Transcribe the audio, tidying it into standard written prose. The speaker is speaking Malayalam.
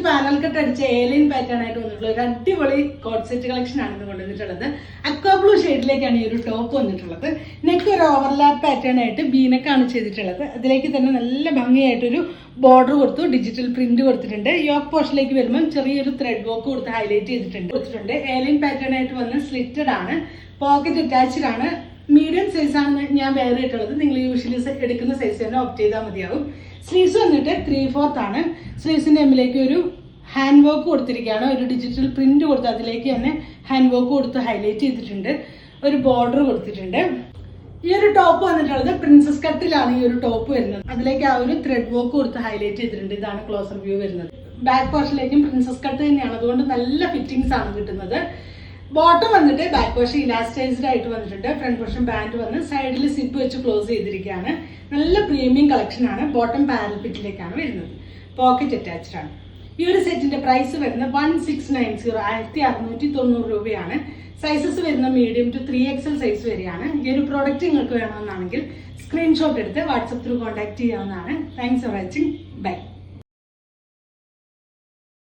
പാനൽ കട്ട് അടിച്ച ഏലിയൻ പാറ്റേൺ ആയിട്ട് വന്നിട്ടുള്ള ഒരു അടിപൊളി കോട്ട് സെറ്റ് കളക്ഷൻ ആണ് ഇന്ന് കൊണ്ടുവന്നിട്ടുള്ളത്. അക്വാ ബ്ലൂ ഷെയ്ഡിലേക്കാണ് ഈ ഒരു ടോപ്പ് വന്നിട്ടുള്ളത്. നെക്ക് ഒരു ഓവർലാപ്പ് പാറ്റേൺ ആയിട്ട് ബീനക്കാണ് ചെയ്തിട്ടുള്ളത്. അതിലേക്ക് തന്നെ നല്ല ഭംഗിയായിട്ടൊരു ബോർഡർ കൊടുത്തു, ഡിജിറ്റൽ പ്രിന്റ് കൊടുത്തിട്ടുണ്ട്. യോക്ക് പോർഷനിലേക്ക് വരുമ്പോൾ ചെറിയൊരു ത്രെഡ് വർക്ക് കൊടുത്ത് ഹൈലൈറ്റ് കൊടുത്തിട്ടുണ്ട്. ഏലിയൻ പാറ്റേൺ ആയിട്ട് വന്ന് സ്ലിറ്റഡ് ആണ്, പോക്കറ്റ് അറ്റാച്ച്ഡ് ആണ്. മീഡിയം സൈസ് ആണ് ഞാൻ വേറെ ഇട്ടുള്ളത്. നിങ്ങൾ യൂഷ്വലി എടുക്കുന്ന സൈസ് തന്നെ ഓപ്റ്റ് ചെയ്താൽ മതിയാവും. സ്ലീവ്സ് വന്നിട്ട് 3/4 ആണ്. സ്ലീവ്സിന്റെ എമ്മിലേക്ക് ഒരു ഹാൻഡ് വർക്ക് കൊടുത്തിരിക്കുകയാണ്. ഒരു ഡിജിറ്റൽ പ്രിന്റ് കൊടുത്ത് അതിലേക്ക് തന്നെ ഹാൻഡ് വർക്ക് കൊടുത്ത് ഹൈലൈറ്റ് ചെയ്തിട്ടുണ്ട്. ഒരു ബോർഡർ കൊടുത്തിട്ടുണ്ട്. ഈ ഒരു ടോപ്പ് വന്നിട്ടുള്ളത് പ്രിൻസസ് കട്ടിലാണ് ഈ ഒരു ടോപ്പ് വരുന്നത്. അതിലേക്ക് ആ ഒരു ത്രെഡ് വർക്ക് കൊടുത്ത് ഹൈലൈറ്റ് ചെയ്തിട്ടുണ്ട്. ഇതാണ് ക്ലോസർ വ്യൂ വരുന്നത്. ബാക്ക് പോർഷനിലേക്കും പ്രിൻസസ് കട്ട് തന്നെയാണ്, അതുകൊണ്ട് നല്ല ഫിറ്റിംഗ്സ് ആണ് കിട്ടുന്നത്. ബോട്ടം വന്നിട്ട് ബാക്ക് പോർഷൻ ഇലാസ്റ്റൈസ്ഡ് ആയിട്ട് വന്നിട്ടുണ്ട്. ഫ്രണ്ട് പോർഷൻ ബാൻഡ് വന്ന് സൈഡിൽ സിപ്പ് വെച്ച് ക്ലോസ് ചെയ്തിരിക്കുകയാണ്. നല്ല പ്രീമിയം കളക്ഷൻ ആണ്. ബോട്ടം പാരൽ ഫിറ്റിലേക്കാണ് വരുന്നത്. പോക്കറ്റ് അറ്റാച്ച്ഡ് ആണ്. ഈ ഒരു സെറ്റിന്റെ പ്രൈസ് വരുന്നത് 1690 1690 രൂപയാണ്. സൈസസ് വരുന്ന മീഡിയം ടു 3XL സൈസ് വരെയാണ്. ഈ ഒരു പ്രോഡക്റ്റ് നിങ്ങൾക്ക് വേണമെന്നാണെങ്കിൽ സ്ക്രീൻഷോട്ട് എടുത്ത് വാട്സപ്പ് ത്രൂ കോൺടാക്ട് ചെയ്യാവുന്നതാണ്. Thanks for watching. ബൈ.